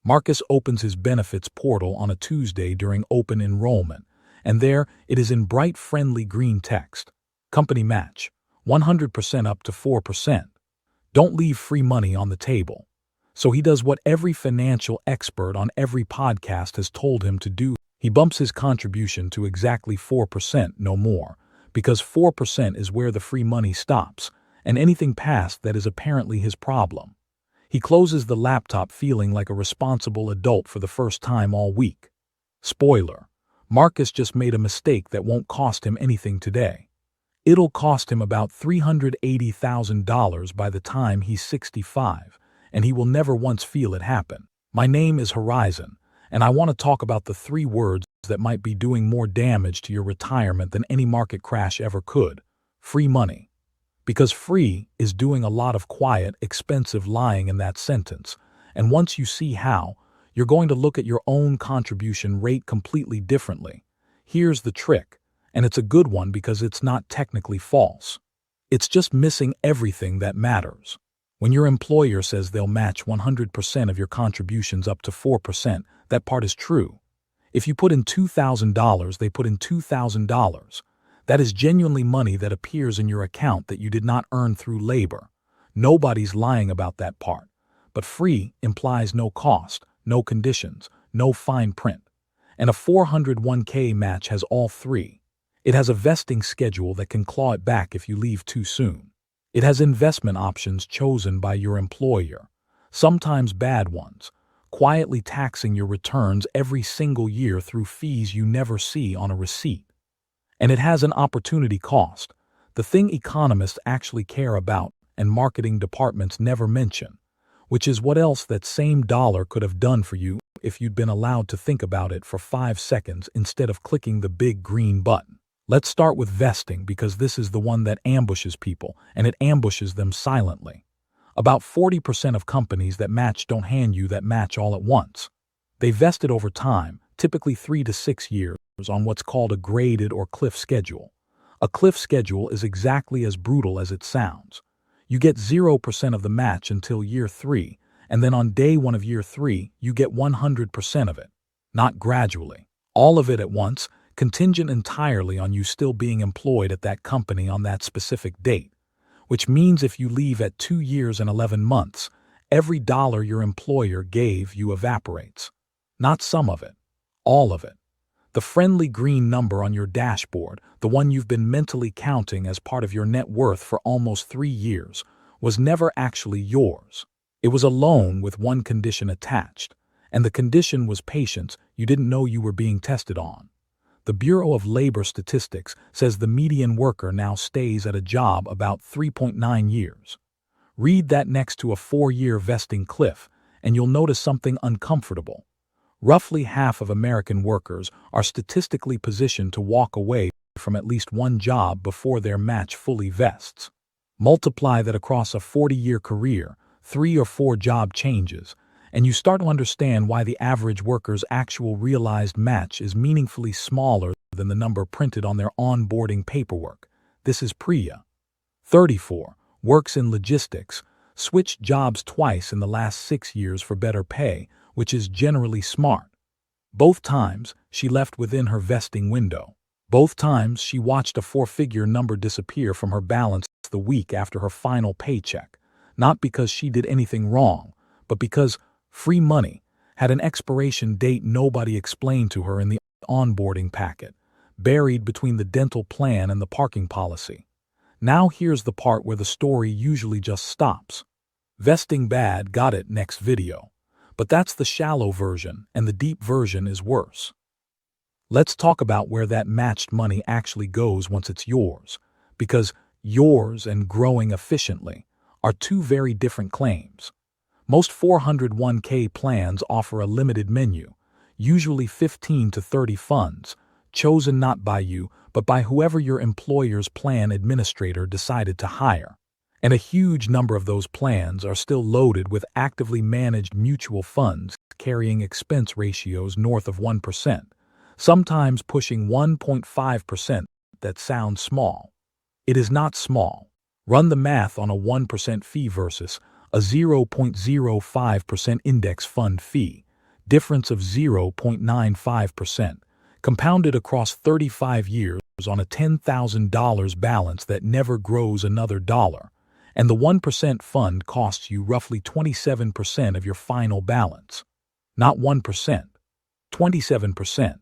Marcus opens his benefits portal on a Tuesday during open enrollment, and there it is in bright, friendly green text. Company match, 100% up to 4%. Don't leave free money on the table. So he does what every financial expert on every podcast has told him to do. He bumps his contribution to exactly 4%, no more, because 4% is where the free money stops, and anything past that is apparently his problem. He closes the laptop feeling like a responsible adult for the first time all week. Spoiler: Marcus just made a mistake that won't cost him anything today. It'll cost him about $380,000 by the time he's 65, and he will never once feel it happen. My name is Horizon, and I want to talk about the 3 words that might be doing more damage to your retirement than any market crash ever could: free money. Because free is doing a lot of quiet, expensive lying in that sentence, and once you see how, you're going to look at your own contribution rate completely differently. Here's the trick, and it's a good one because it's not technically false. It's just missing everything that matters. When your employer says they'll match 100% of your contributions up to 4%, that part is true. If you put in $2,000, they put in $2,000. That is genuinely money that appears in your account that you did not earn through labor. Nobody's lying about that part. But free implies no cost, no conditions, no fine print. And a 401k match has all 3. It has a vesting schedule that can claw it back if you leave too soon. It has investment options chosen by your employer, sometimes bad ones, quietly taxing your returns every single year through fees you never see on a receipt. And it has an opportunity cost, the thing economists actually care about and marketing departments never mention, which is what else that same dollar could have done for you if you'd been allowed to think about it for 5 seconds instead of clicking the big green button. Let's start with vesting because this is the one that ambushes people, and it ambushes them silently. About 40% of companies that match don't hand you that match all at once. They vest it over time, typically 3 to 6 years, on what's called a graded or cliff schedule. A cliff schedule is exactly as brutal as it sounds. You get 0% of the match until year 3, and then on day 1 of year 3, you get 100% of it. Not gradually. All of it at once, contingent entirely on you still being employed at that company on that specific date. Which means if you leave at 2 years and 11 months, every dollar your employer gave you evaporates. Not some of it. All of it. The friendly green number on your dashboard, the one you've been mentally counting as part of your net worth for almost 3 years, was never actually yours. It was a loan with one condition attached, and the condition was patience you didn't know you were being tested on. The Bureau of Labor Statistics says the median worker now stays at a job about 3.9 years. Read that next to a 4-year vesting cliff, and you'll notice something uncomfortable. Roughly half of American workers are statistically positioned to walk away from at least one job before their match fully vests. Multiply that across a 40-year career, 3 or 4 job changes, and you start to understand why the average worker's actual realized match is meaningfully smaller than the number printed on their onboarding paperwork. This is Priya. 34, works in logistics, switched jobs twice in the last 6 years for better pay, which is generally smart. Both times, she left within her vesting window. Both times, she watched a 4-figure number disappear from her balance the week after her final paycheck, not because she did anything wrong, but because free money had an expiration date nobody explained to her in the onboarding packet, buried between the dental plan and the parking policy. Now here's the part where the story usually just stops. Vesting bad, got it, next video. But that's the shallow version, and the deep version is worse. Let's talk about where that matched money actually goes once it's yours, because yours and growing efficiently are 2 very different claims. Most 401k plans offer a limited menu, usually 15 to 30 funds, chosen not by you, but by whoever your employer's plan administrator decided to hire. And a huge number of those plans are still loaded with actively managed mutual funds carrying expense ratios north of 1%, sometimes pushing 1.5%. That sounds small. It is not small. Run the math on a 1% fee versus a 0.05% index fund fee, difference of 0.95%, compounded across 35 years on a $10,000 balance that never grows another dollar, and the 1% fund costs you roughly 27% of your final balance. Not 1%, 27%.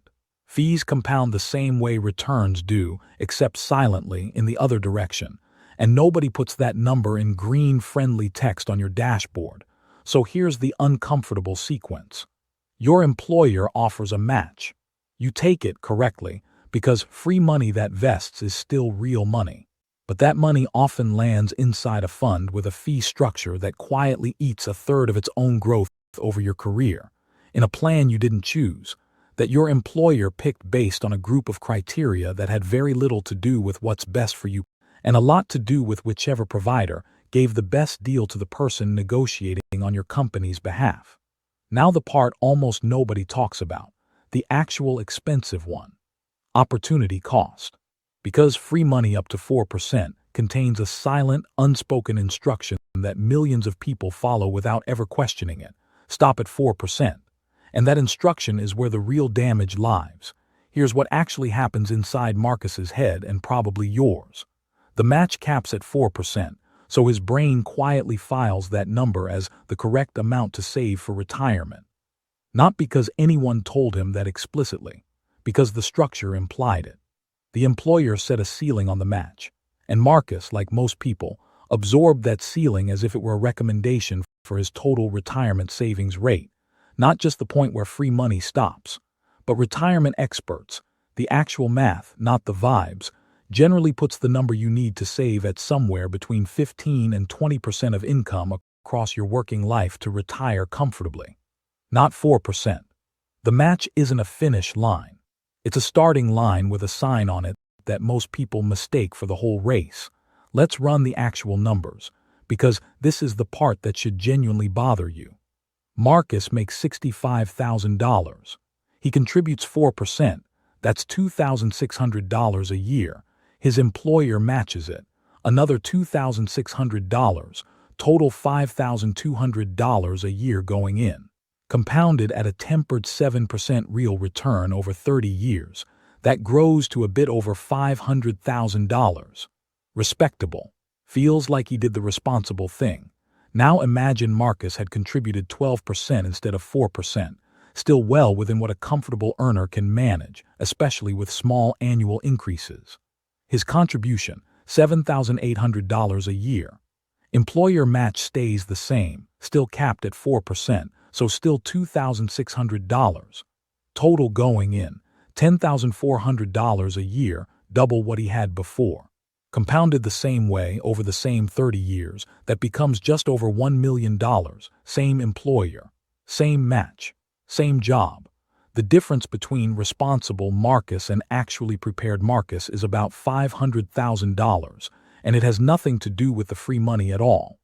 Fees compound the same way returns do, except silently in the other direction, and nobody puts that number in green-friendly text on your dashboard. So here's the uncomfortable sequence. Your employer offers a match. You take it correctly, because free money that vests is still real money. But that money often lands inside a fund with a fee structure that quietly eats a third of its own growth over your career, in a plan you didn't choose, that your employer picked based on a group of criteria that had very little to do with what's best for you, and a lot to do with whichever provider gave the best deal to the person negotiating on your company's behalf. Now the part almost nobody talks about, the actual expensive one. Opportunity cost. Because free money up to 4% contains a silent, unspoken instruction that millions of people follow without ever questioning it. Stop at 4%. And that instruction is where the real damage lies. Here's what actually happens inside Marcus's head and probably yours. The match caps at 4%, so his brain quietly files that number as the correct amount to save for retirement. Not because anyone told him that explicitly, because the structure implied it. The employer set a ceiling on the match, and Marcus, like most people, absorbed that ceiling as if it were a recommendation for his total retirement savings rate. Not just the point where free money stops, but retirement experts, the actual math, not the vibes, generally puts the number you need to save at somewhere between 15 and 20% of income across your working life to retire comfortably. Not 4%. The match isn't a finish line. It's a starting line with a sign on it that most people mistake for the whole race. Let's run the actual numbers, because this is the part that should genuinely bother you. Marcus makes $65,000. He contributes 4%. That's $2,600 a year. His employer matches it. Another $2,600. Total $5,200 a year going in. Compounded at a tempered 7% real return over 30 years. That grows to a bit over $500,000. Respectable. Feels like he did the responsible thing. Now imagine Marcus had contributed 12% instead of 4%, still well within what a comfortable earner can manage, especially with small annual increases. His contribution, $7,800 a year. Employer match stays the same, still capped at 4%, so still $2,600. Total going in, $10,400 a year, double what he had before. Compounded the same way over the same 30 years, that becomes just over $1 million, same employer, same match, same job. The difference between responsible Marcus and actually prepared Marcus is about $500,000, and it has nothing to do with the free money at all.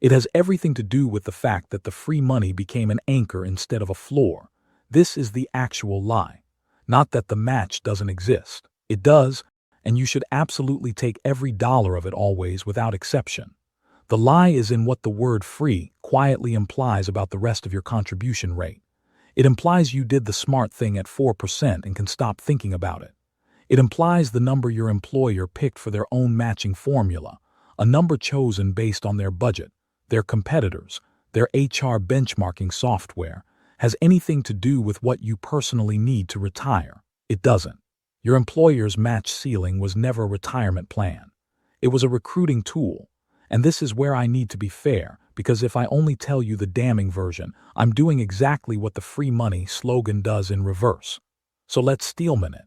It has everything to do with the fact that the free money became an anchor instead of a floor. This is the actual lie. Not that the match doesn't exist. It does, and you should absolutely take every dollar of it always without exception. The lie is in what the word free quietly implies about the rest of your contribution rate. It implies you did the smart thing at 4% and can stop thinking about it. It implies the number your employer picked for their own matching formula, a number chosen based on their budget, their competitors, their HR benchmarking software, has anything to do with what you personally need to retire. It doesn't. Your employer's match ceiling was never a retirement plan. It was a recruiting tool. And this is where I need to be fair, because if I only tell you the damning version, I'm doing exactly what the free money slogan does in reverse. So let's Steelman it.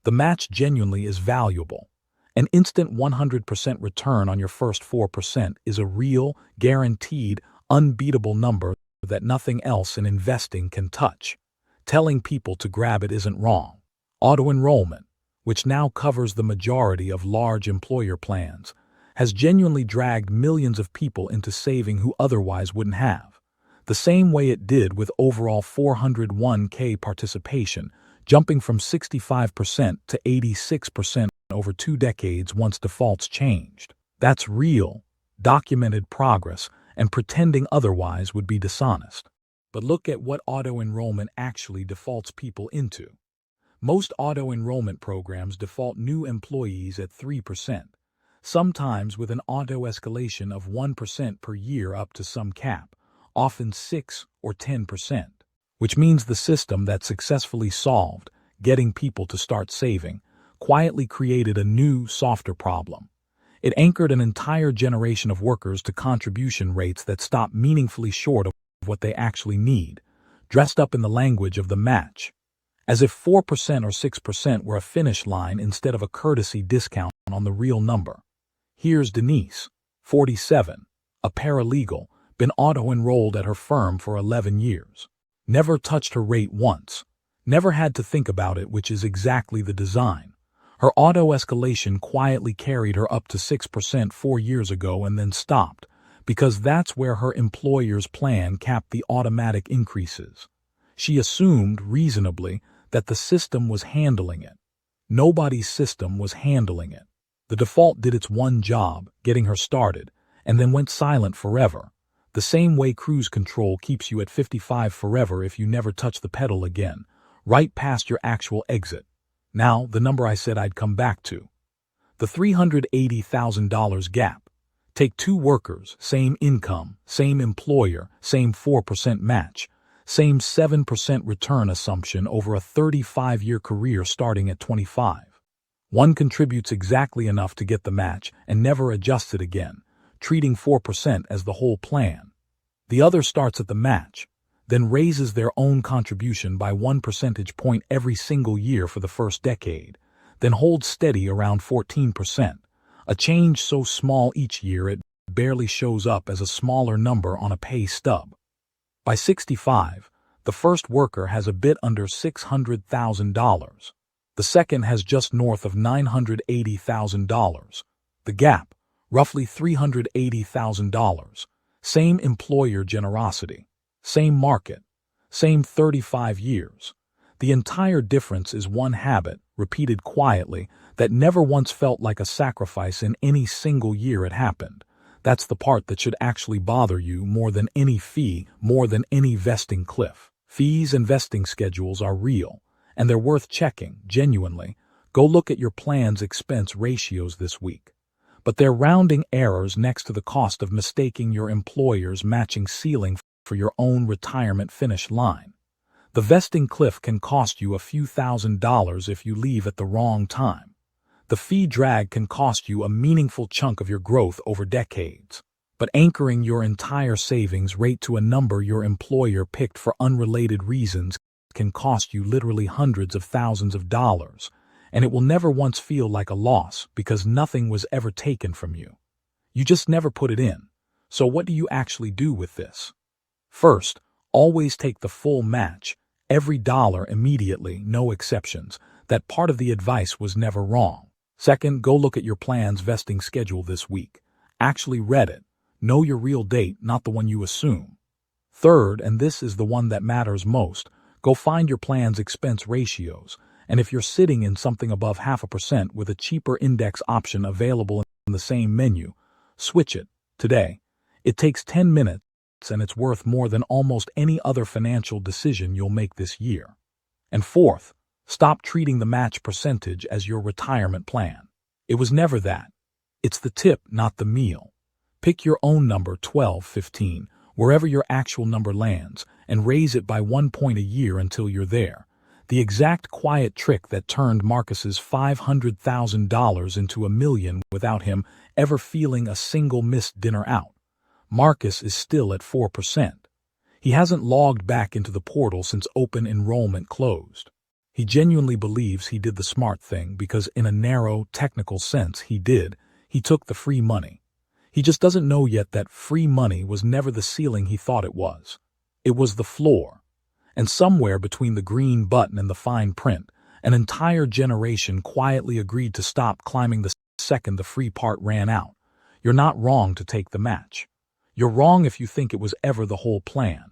The match genuinely is valuable. An instant 100% return on your first 4% is a real, guaranteed, unbeatable number that nothing else in investing can touch. Telling people to grab it isn't wrong. Auto-enrollment, which now covers the majority of large employer plans, has genuinely dragged millions of people into saving who otherwise wouldn't have. The same way it did with overall 401k participation, jumping from 65% to 86% over 2 decades once defaults changed. That's real, documented progress, and pretending otherwise would be dishonest. But look at what auto-enrollment actually defaults people into. Most auto-enrollment programs default new employees at 3%, sometimes with an auto-escalation of 1% per year up to some cap, often 6 or 10%, which means the system that successfully solved getting people to start saving quietly created a new, softer problem. It anchored an entire generation of workers to contribution rates that stop meaningfully short of what they actually need, dressed up in the language of the match, as if 4% or 6% were a finish line instead of a courtesy discount on the real number. Here's Denise, 47, a paralegal, been auto-enrolled at her firm for 11 years. Never touched her rate once. Never had to think about it, which is exactly the design. Her auto-escalation quietly carried her up to 6% 4 years ago and then stopped, because that's where her employer's plan capped the automatic increases. She assumed, reasonably, that the system was handling it. Nobody's system was handling it. The default did its one job, getting her started, and then went silent forever. The same way cruise control keeps you at 55 forever if you never touch the pedal again, right past your actual exit. Now, the number I said I'd come back to. The $380,000 gap. Take 2 workers, same income, same employer, same 4% match, same 7% return assumption over a 35-year career starting at 25. One contributes exactly enough to get the match and never adjusts it again, treating 4% as the whole plan. The other starts at the match, then raises their own contribution by 1 percentage point every single year for the first decade, then holds steady around 14%, a change so small each year it barely shows up as a smaller number on a pay stub. By 65, the first worker has a bit under $600,000. The second has just north of $980,000. The gap, roughly $380,000. Same employer generosity. Same market. Same 35 years. The entire difference is one habit, repeated quietly, that never once felt like a sacrifice in any single year it happened. That's the part that should actually bother you more than any fee, more than any vesting cliff. Fees and vesting schedules are real, and they're worth checking, genuinely. Go look at your plan's expense ratios this week. But they're rounding errors next to the cost of mistaking your employer's matching ceiling for your own retirement finish line. The vesting cliff can cost you a few $1,000s if you leave at the wrong time. The fee drag can cost you a meaningful chunk of your growth over decades. But anchoring your entire savings rate to a number your employer picked for unrelated reasons can cost you literally hundreds of thousands of dollars, and it will never once feel like a loss because nothing was ever taken from you. You just never put it in. So what do you actually do with this? First, always take the full match, every dollar immediately, no exceptions. That part of the advice was never wrong. Second, go look at your plan's vesting schedule this week. Actually read it. Know your real date, not the one you assume. Third, and this is the one that matters most, go find your plan's expense ratios, and if you're sitting in something above 0.5% with a cheaper index option available in the same menu, switch it today. It takes 10 minutes, and it's worth more than almost any other financial decision you'll make this year. And fourth, stop treating the match percentage as your retirement plan. It was never that. It's the tip, not the meal. Pick your own number 12, 15, wherever your actual number lands, and raise it by 1 point a year until you're there. The exact quiet trick that turned Marcus's $500,000 into $1 million without him ever feeling a single missed dinner out. Marcus is still at 4%. He hasn't logged back into the portal since open enrollment closed. He genuinely believes he did the smart thing because in a narrow, technical sense he did. He took the free money. He just doesn't know yet that free money was never the ceiling he thought it was. It was the floor. And somewhere between the green button and the fine print, an entire generation quietly agreed to stop climbing the second the free part ran out. You're not wrong to take the match. You're wrong if you think it was ever the whole plan.